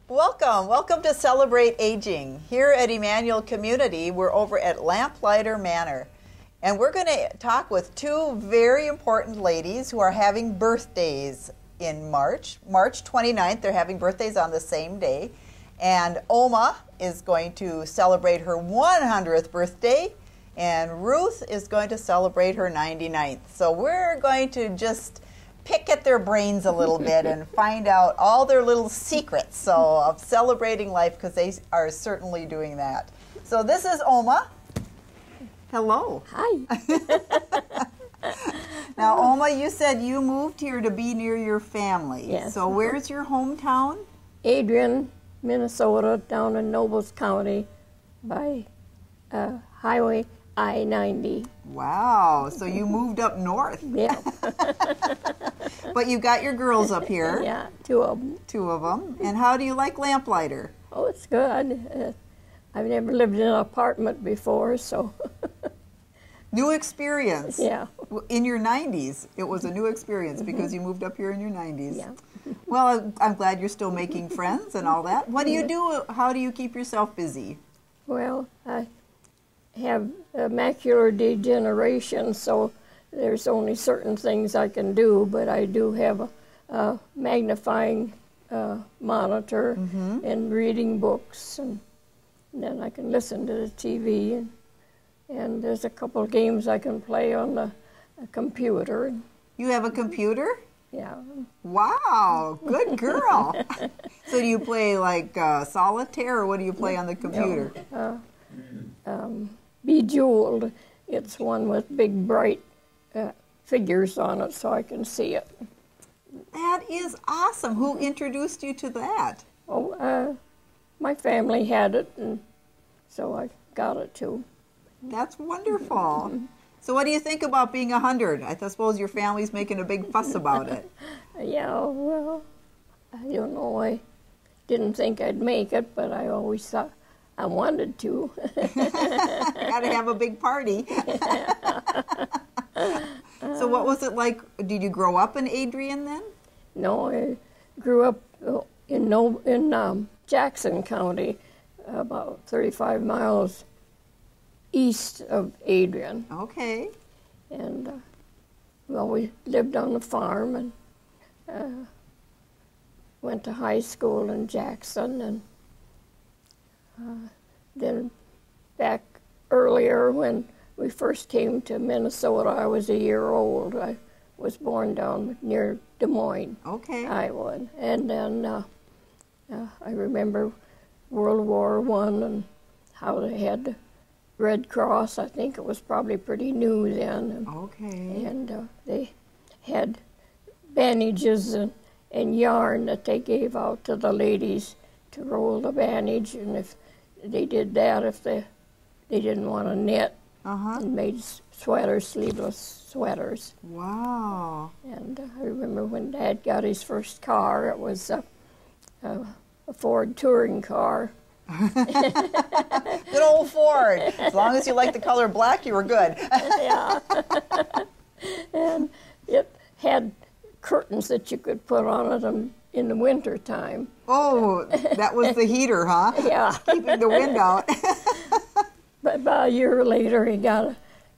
Welcome to Celebrate Aging. Here at Emmanuel Community, we're over at Lamplighter Manor. And we're going to talk with two very important ladies who are having birthdays in March. March 29th, they're having birthdays on the same day. And Oma is going to celebrate her 100th birthday, and Ruth is going to celebrate her 99th. So we're going to just pick at their brains a little bit and find out all their little secrets of celebrating life, because they are certainly doing that. So this is Oma. Hello. Hi. Now, Oma, you said you moved here to be near your family. Yes. So where's your hometown? Adrian, Minnesota, down in Nobles County by Highway I-90. Wow. So you moved up north. Yeah. But you got your girls up here. Yeah, two of them. Two of them. And how do you like Lamplighter? Oh, it's good. I've never lived in an apartment before, so. New experience. Yeah. In your 90s, it was a new experience because you moved up here in your 90s. Yeah. Well, I'm glad you're still making friends and all that. What do you do? How do you keep yourself busy? Well, I have macular degeneration, so there's only certain things I can do, but I do have a magnifying monitor and reading books, and then I can listen to the TV, and there's a couple of games I can play on the computer. You have a computer? Yeah. Wow, good girl. So do you play like solitaire, or what do you play on the computer? Bejeweled. It's one with big bright figures on it so I can see it. That is awesome. Who introduced you to that? Oh, my family had it, and so I got it too. That's wonderful. So what do you think about being 100? I suppose your family's making a big fuss about it. Yeah, well, I don't know. I didn't think I'd make it, but I always thought I wanted to. Got to have a big party. So what was it like? Did you grow up in Adrian then? No, I grew up in Jackson County, about 35 miles east of Adrian. Okay. And, well, we lived on the farm and went to high school in Jackson. And then back earlier when we first came to Minnesota, I was a year old. I was born down near Des Moines, okay, Iowa. And then I remember World War I and how they had the Red Cross. I think it was probably pretty new then. Okay. And they had bandages and yarn that they gave out to the ladies to roll the bandage. And if they did that, if they didn't want to knit, and made sweaters, sleeveless sweaters. Wow. And I remember when Dad got his first car, it was a Ford touring car. Good old Ford. As long as you like the color black, you were good. Yeah. And it had curtains that you could put on it in the winter time. Oh, that was the heater, huh? Yeah. Keeping the wind out. But about a year later, he got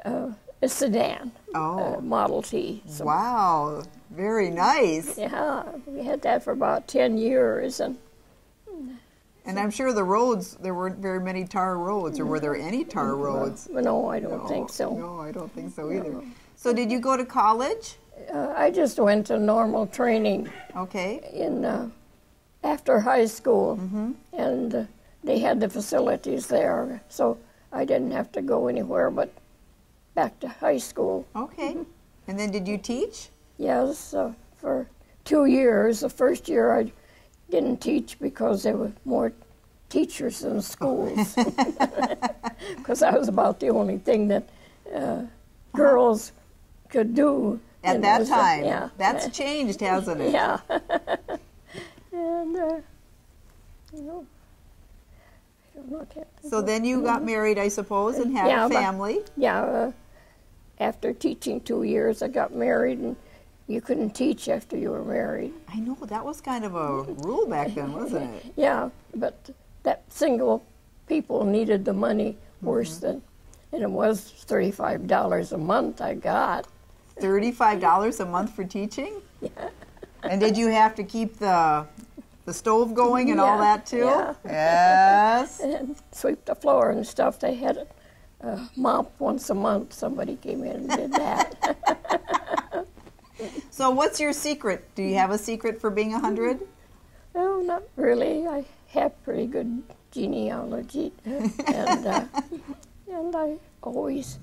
a sedan, Model T. So, wow, very nice. yeah, we had that for about 10 years. And I'm sure the roads, there weren't very many tar roads, or were there any tar roads? No, I don't think so. No, I don't think so either. So did you go to college? I just went to normal training. Okay. In after high school, and they had the facilities there, so I didn't have to go anywhere but back to high school. Okay. And then did you teach? Yes, for 2 years. The first year I didn't teach because there were more teachers than schools, because that was about the only thing that girls could do. At that time. Yeah. That's changed, hasn't it? Yeah. And, you know, I don't know what happened. So then you got married, I suppose, and had a family. After teaching 2 years, I got married, and you couldn't teach after you were married. I know, that was kind of a rule back then, wasn't it? Yeah, but that single people needed the money worse than, and it was $35 a month I got. $35 a month for teaching? Yeah. And did you have to keep the stove going and all that too? Yeah. Yes. And sweep the floor and stuff. They had a mop once a month. Somebody came in and did that. So what's your secret? Do you have a secret for being 100? No, not really. I have pretty good genealogy, and I always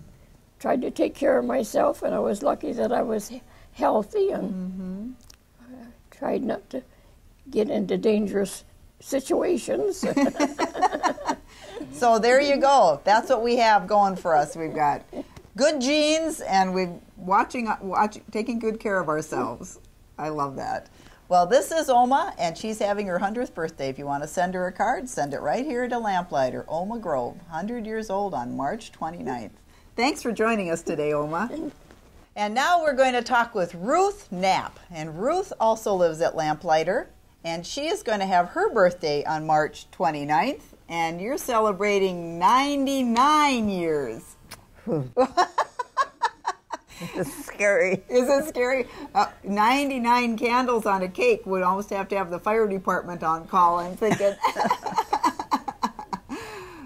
tried to take care of myself, and I was lucky that I was healthy, and tried not to get into dangerous situations. So there you go. That's what we have going for us. We've got good genes, and we're taking good care of ourselves. I love that. Well, this is Oma, and she's having her 100th birthday. If you want to send her a card, send it right here to Lamplighter, Oma Grove, 100 years old on March 29th. Thanks for joining us today, Oma. And now we're going to talk with Ruth Knapp. And Ruth also lives at Lamplighter, and she is going to have her birthday on March 29th, and you're celebrating 99 years. It's scary. Is it scary? 99 candles on a cake would almost have to have the fire department on call, I'm thinking.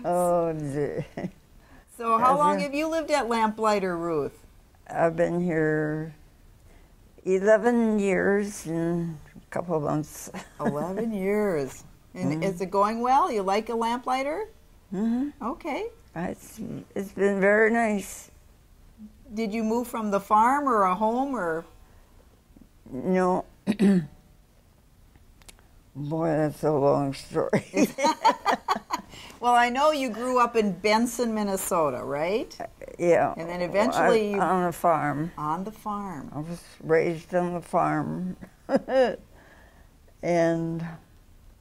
Oh, dear. So how long have you lived at Lamplighter, Ruth? I've been here 11 years and a couple of months. 11 years. And is it going well? You like a Lamplighter? Mm-hmm. Okay. It's been very nice. Did you move from the farm or a home or? No. Boy, that's a long story. Well, I know you grew up in Benson, Minnesota, right? Yeah. And then eventually on a farm. On the farm. I was raised on the farm. And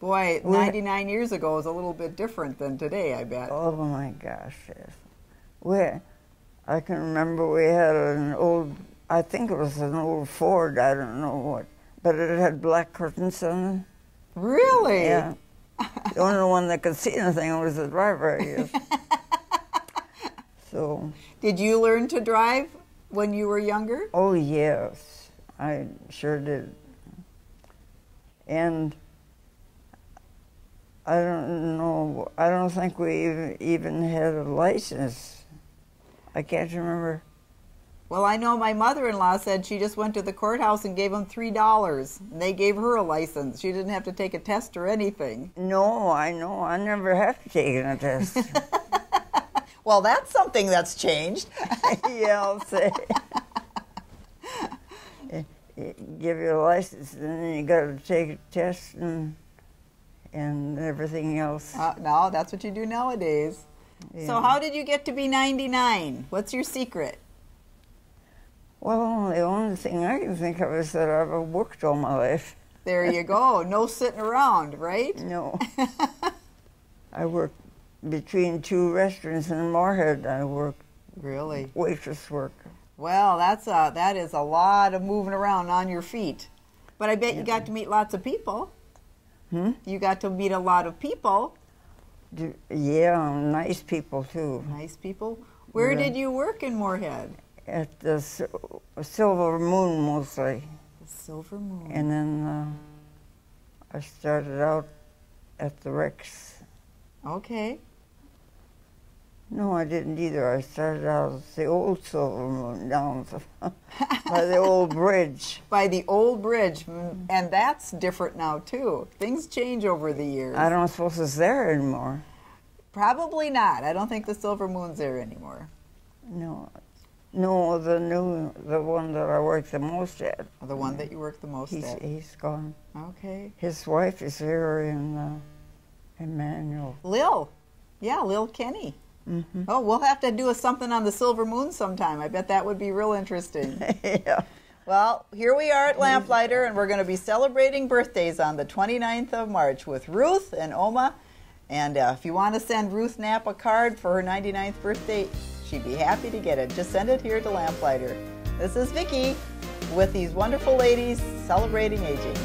boy, 99 years ago is a little bit different than today, I bet. oh my gosh, yes. I can remember we had an old, I think it was an old Ford, I don't know what, but it had black curtains on it. Really? Yeah. The only one that could see anything was the driver, I guess. So. Did you learn to drive when you were younger? Oh, yes. I sure did. And I don't know, I don't think we even had a license. I can't remember. Well, I know my mother-in-law said she just went to the courthouse and gave them $3, and they gave her a license. She didn't have to take a test or anything. No, I know. I never have to take a test. Well, that's something that's changed. Yeah, I'll say. Give you a license, and then you got to take a test and everything else. No, that's what you do nowadays. Yeah. So how did you get to be 99? What's your secret? Well, the only thing I can think of is that I've worked all my life. There you go. No sitting around, right? No. I worked between 2 restaurants in Moorhead. I worked really waitress work. Well, that is a lot of moving around on your feet. But I bet you got to meet lots of people. You got to meet a lot of people. Yeah, nice people too. Nice people. Where did you work in Moorhead? At the Silver Moon mostly. The Silver Moon. And then I started out at the Rex. Okay. No, I didn't either. I started out at the old Silver Moon down by the old bridge. By the old bridge. And that's different now, too. Things change over the years. I don't suppose it's there anymore. Probably not. I don't think the Silver Moon's there anymore. No. No, the one that I work the most at. The one that you work the most at? He's gone. Okay. His wife is here in Emmanuel. Lil. Yeah, Lil Kenny. Mm-hmm. Oh, we'll have to do something on the Silver Moon sometime. I bet that would be real interesting. Yeah. Well, here we are at Lamplighter, and we're going to be celebrating birthdays on the 29th of March with Ruth and Oma. And if you want to send Ruth Knapp a card for her 99th birthday, she'd be happy to get it. Just send it here to Lamplighter. This is Vicki. with these wonderful ladies celebrating aging.